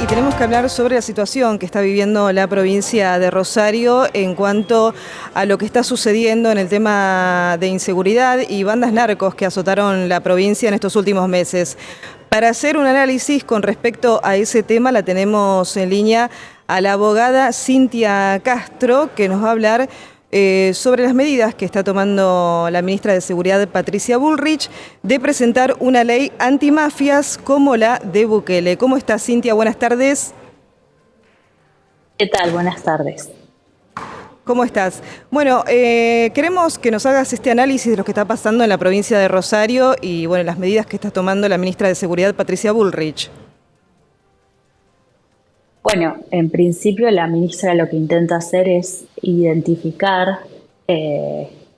y tenemos que hablar sobre la situación que está viviendo la provincia de Rosario en cuanto a lo que está sucediendo en el tema de inseguridad y bandas narcos que azotaron la provincia en estos últimos meses. Para hacer un análisis con respecto a ese tema la tenemos en línea a la abogada Cintia Castro, que nos va a hablar sobre las medidas que está tomando la ministra de Seguridad, Patricia Bullrich, de presentar una ley antimafias como la de Bukele. ¿Cómo estás, Cintia? Buenas tardes. ¿Qué tal? Buenas tardes. ¿Cómo estás? Bueno, queremos que nos hagas este análisis de lo que está pasando en la provincia de Rosario y bueno, las medidas que está tomando la ministra de Seguridad, Patricia Bullrich. Bueno, en principio la ministra lo que intenta hacer es identificar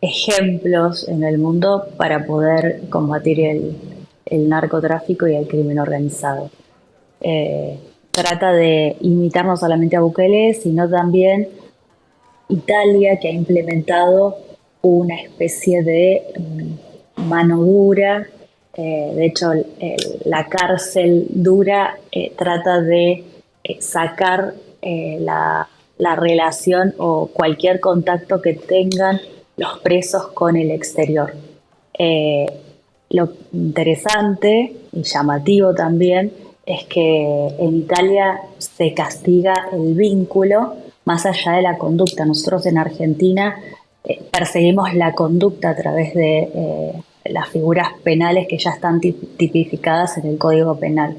ejemplos en el mundo para poder combatir el narcotráfico y el crimen organizado. Trata de imitar no solamente a Bukele, sino también Italia, que ha implementado una especie de mano dura. De hecho, la cárcel dura trata de sacar la relación o cualquier contacto que tengan los presos con el exterior. Lo interesante y llamativo también es que en Italia se castiga el vínculo más allá de la conducta. Nosotros en Argentina perseguimos la conducta a través de las figuras penales que ya están tipificadas en el Código Penal.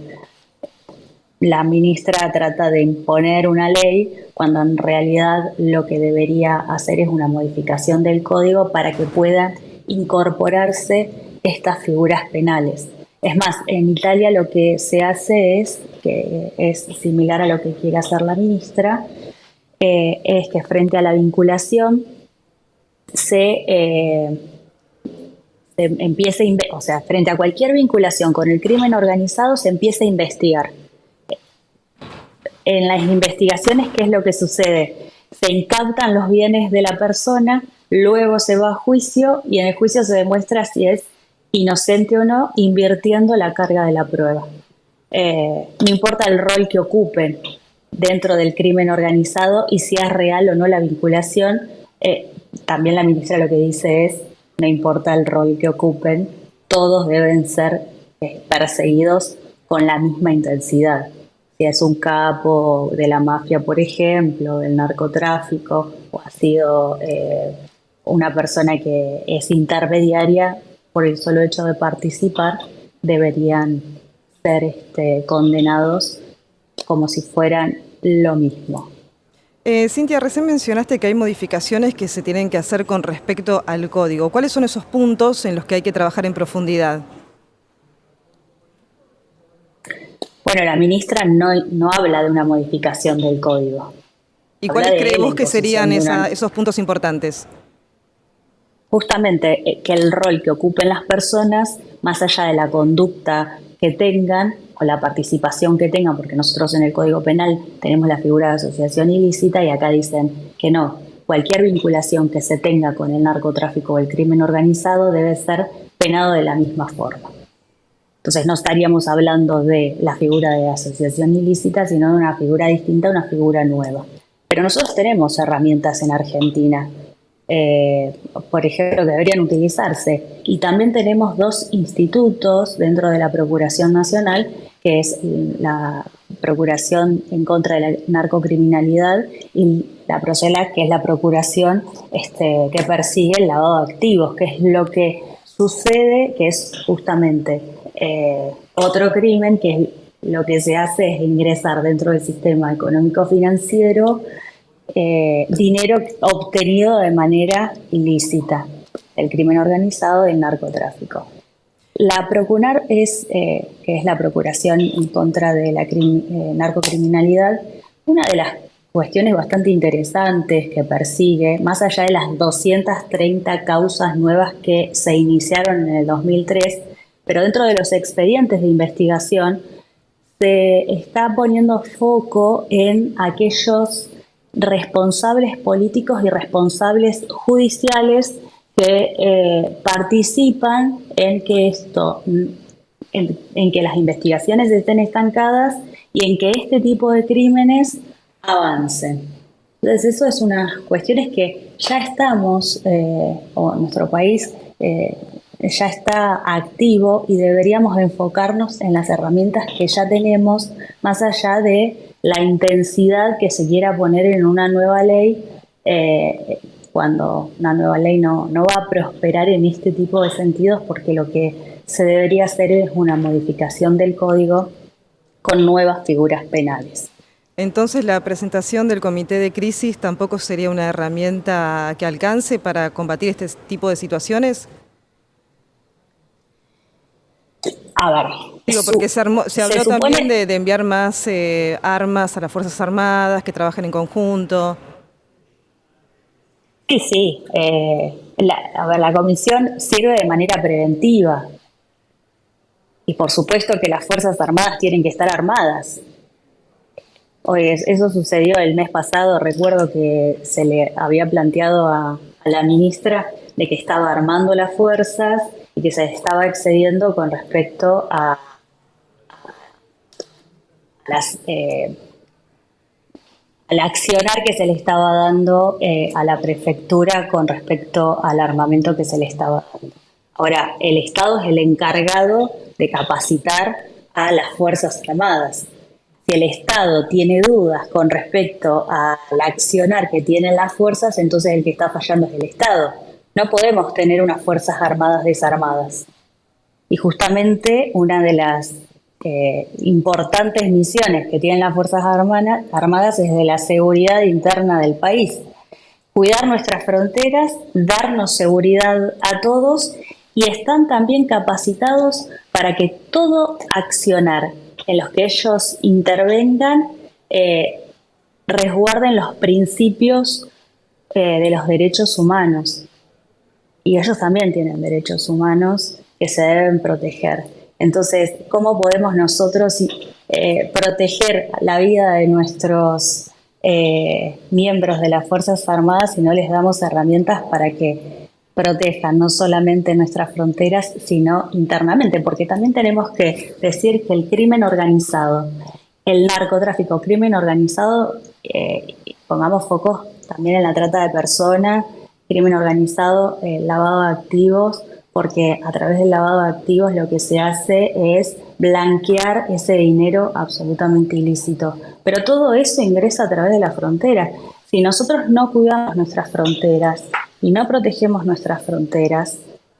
La ministra trata de imponer una ley cuando en realidad lo que debería hacer es una modificación del código para que puedan incorporarse estas figuras penales. Es más, en Italia lo que se hace es, que es similar a lo que quiere hacer la ministra, es que frente a la vinculación se empiece, o sea, frente a cualquier vinculación con el crimen organizado se empieza a investigar. En las investigaciones, ¿qué es lo que sucede? Se incautan los bienes de la persona, luego se va a juicio y en el juicio se demuestra si es inocente o no, invirtiendo la carga de la prueba. No importa el rol que ocupen dentro del crimen organizado y si es real o no la vinculación, también la ministra lo que dice es, no importa el rol que ocupen, todos deben ser perseguidos con la misma intensidad. Si es un capo de la mafia, por ejemplo, del narcotráfico, o ha sido una persona que es intermediaria por el solo hecho de participar, deberían ser condenados como si fueran lo mismo. Cintia, recién mencionaste que hay modificaciones que se tienen que hacer con respecto al código. ¿Cuáles son esos puntos en los que hay que trabajar en profundidad? Bueno, la ministra no habla de una modificación del código. ¿Y cuáles creemos que serían esos puntos importantes? Justamente que el rol que ocupen las personas, más allá de la conducta que tengan o la participación que tengan, porque nosotros en el Código Penal tenemos la figura de asociación ilícita y acá dicen que no, cualquier vinculación que se tenga con el narcotráfico o el crimen organizado debe ser penado de la misma forma. Entonces no estaríamos hablando de la figura de asociación ilícita, sino de una figura distinta, una figura nueva. Pero nosotros tenemos herramientas en Argentina, por ejemplo, que deberían utilizarse. Y también tenemos dos institutos dentro de la Procuración Nacional, que es la Procuración en contra de la narcocriminalidad y la PROCELAC, que es la procuración que persigue el lavado de activos, que es lo que sucede, que es justamente otro crimen, que es lo que se hace es ingresar dentro del sistema económico-financiero dinero obtenido de manera ilícita, el crimen organizado y el narcotráfico. La Procunar que es la Procuración en contra de la narcocriminalidad, una de las cuestiones bastante interesantes que persigue, más allá de las 230 causas nuevas que se iniciaron en el 2003, pero dentro de los expedientes de investigación se está poniendo foco en aquellos responsables políticos y responsables judiciales que participan en que en que las investigaciones estén estancadas y en que este tipo de crímenes avancen. Entonces eso es unas cuestiones que ya estamos, o nuestro país ya está activo y deberíamos enfocarnos en las herramientas que ya tenemos, más allá de la intensidad que se quiera poner en una nueva ley, cuando una nueva ley no va a prosperar en este tipo de sentidos, porque lo que se debería hacer es una modificación del código con nuevas figuras penales. Entonces, la presentación del comité de crisis tampoco sería una herramienta que alcance para combatir este tipo de situaciones. A ver, Digo, porque se habló supone, también de enviar más armas a las Fuerzas Armadas, que trabajen en conjunto. sí, a ver, la comisión sirve de manera preventiva y por supuesto que las Fuerzas Armadas tienen que estar armadas. Oye, eso sucedió el mes pasado, recuerdo que se le había planteado a la ministra de que estaba armando las fuerzas y que se estaba excediendo con respecto a las al accionar que se le estaba dando a la prefectura con respecto al armamento que se le estaba dando. Ahora, el Estado es el encargado de capacitar a las Fuerzas Armadas. Si el Estado tiene dudas con respecto al accionar que tienen las fuerzas, entonces el que está fallando es el Estado. No podemos tener unas Fuerzas Armadas desarmadas. Y justamente una de las importantes misiones que tienen las Fuerzas Armadas es de la seguridad interna del país. Cuidar nuestras fronteras, darnos seguridad a todos y están también capacitados para que todo accionar en los que ellos intervengan resguarden los principios de los derechos humanos. Y ellos también tienen derechos humanos que se deben proteger. Entonces, ¿cómo podemos nosotros proteger la vida de nuestros miembros de las Fuerzas Armadas si no les damos herramientas para que protejan no solamente nuestras fronteras, sino internamente? Porque también tenemos que decir que el crimen organizado, el narcotráfico, crimen organizado, pongamos focos también en la trata de personas, crimen organizado, lavado de activos, porque a través del lavado de activos lo que se hace es blanquear ese dinero absolutamente ilícito. Pero todo eso ingresa a través de la frontera. Si nosotros no cuidamos nuestras fronteras y no protegemos nuestras fronteras,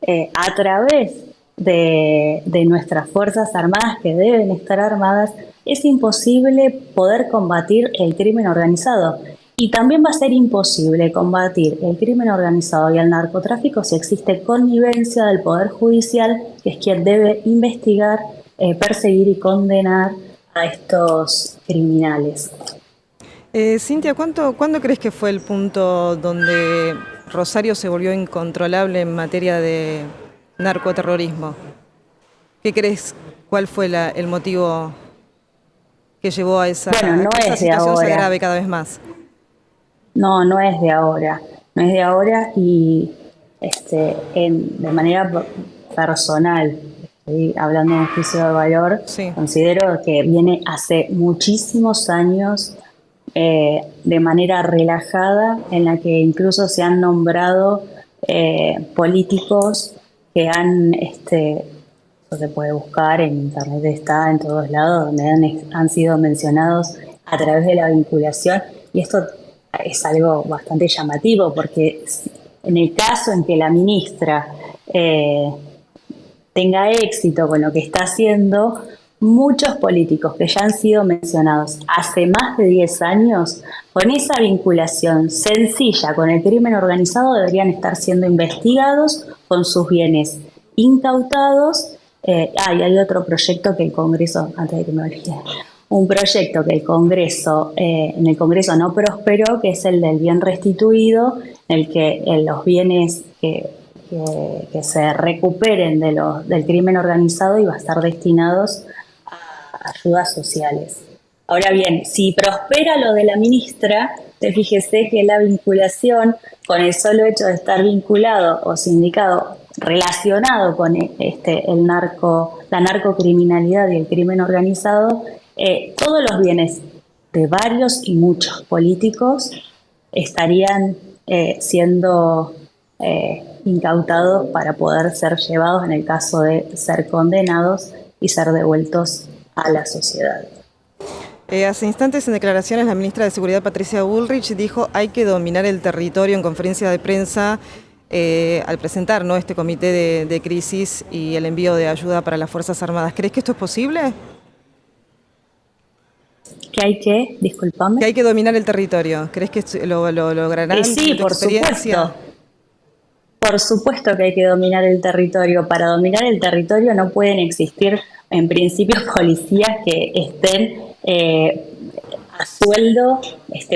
a través de nuestras Fuerzas Armadas, que deben estar armadas, es imposible poder combatir el crimen organizado. Y también va a ser imposible combatir el crimen organizado y el narcotráfico si existe connivencia del Poder Judicial, que es quien debe investigar, perseguir y condenar a estos criminales. Cintia, ¿cuándo crees que fue el punto donde Rosario se volvió incontrolable en materia de narcoterrorismo? ¿Qué crees? ¿Cuál fue el motivo que llevó a esa, no que esa situación se agrave cada vez más? No es de ahora. No es de ahora y de manera personal, estoy hablando de un juicio de valor, sí. Considero que viene hace muchísimos años de manera relajada, en la que incluso se han nombrado políticos que han, eso se puede buscar en internet, está en todos lados, donde han sido mencionados a través de la vinculación, y esto es algo bastante llamativo, porque en el caso en que la ministra tenga éxito con lo que está haciendo, muchos políticos que ya han sido mencionados hace más de 10 años, con esa vinculación sencilla con el crimen organizado, deberían estar siendo investigados, con sus bienes incautados. Y hay otro proyecto que el Congreso, antes de que me olvide, un proyecto que en el Congreso no prosperó, que es el del bien restituido, en el que los bienes que se recuperen del crimen organizado iba a estar destinados a ayudas sociales. Ahora bien, si prospera lo de la ministra, fíjese que la vinculación, con el solo hecho de estar vinculado o sindicado relacionado con la narcocriminalidad y el crimen organizado, todos los bienes de varios y muchos políticos estarían siendo incautados para poder ser llevados en el caso de ser condenados y ser devueltos a la sociedad. Hace instantes en declaraciones la ministra de Seguridad Patricia Bullrich dijo hay que dominar el territorio en conferencia de prensa al presentar, ¿no?, este comité de crisis y el envío de ayuda para las Fuerzas Armadas. ¿Crees que esto es posible? ¿Que hay que, disculpame? Que hay que dominar el territorio. ¿Crees que lo lograrán? Sí, por supuesto. Por supuesto que hay que dominar el territorio. Para dominar el territorio no pueden existir, en principio, policías que estén a sueldo,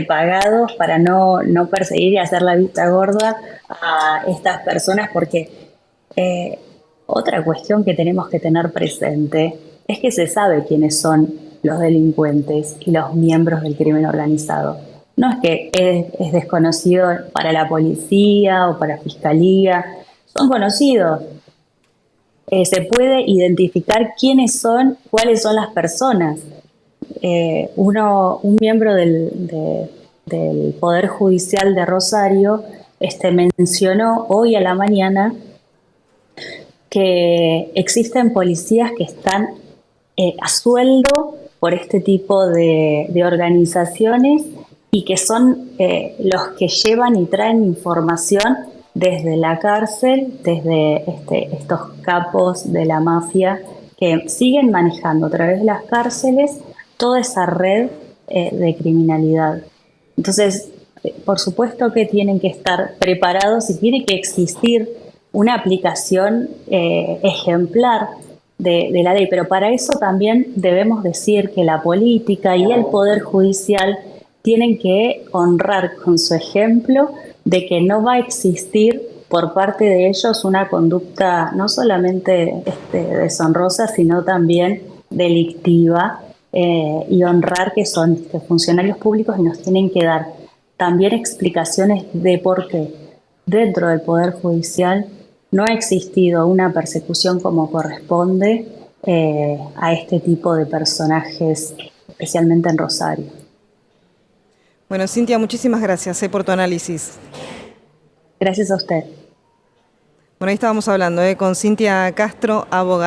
pagados para no perseguir y hacer la vista gorda a estas personas, porque otra cuestión que tenemos que tener presente es que se sabe quiénes son los delincuentes y los miembros del crimen organizado. No es que es desconocido para la policía o para la fiscalía, son conocidos. Se puede identificar quiénes son, cuáles son las personas. Un miembro del Poder Judicial de Rosario mencionó hoy a la mañana que existen policías que están a sueldo por este tipo de organizaciones y que son los que llevan y traen información desde la cárcel, desde estos capos de la mafia que siguen manejando a través de las cárceles toda esa red de criminalidad. Entonces, por supuesto que tienen que estar preparados y tiene que existir una aplicación ejemplar de la ley, pero para eso también debemos decir que la política y el Poder Judicial tienen que honrar con su ejemplo de que no va a existir por parte de ellos una conducta no solamente deshonrosa, sino también delictiva, y honrar que son funcionarios públicos y nos tienen que dar también explicaciones de por qué dentro del Poder Judicial no ha existido una persecución como corresponde a este tipo de personajes, especialmente en Rosario. Bueno, Cintia, muchísimas gracias por tu análisis. Gracias a usted. Bueno, ahí estábamos hablando con Cintia Castro, abogada.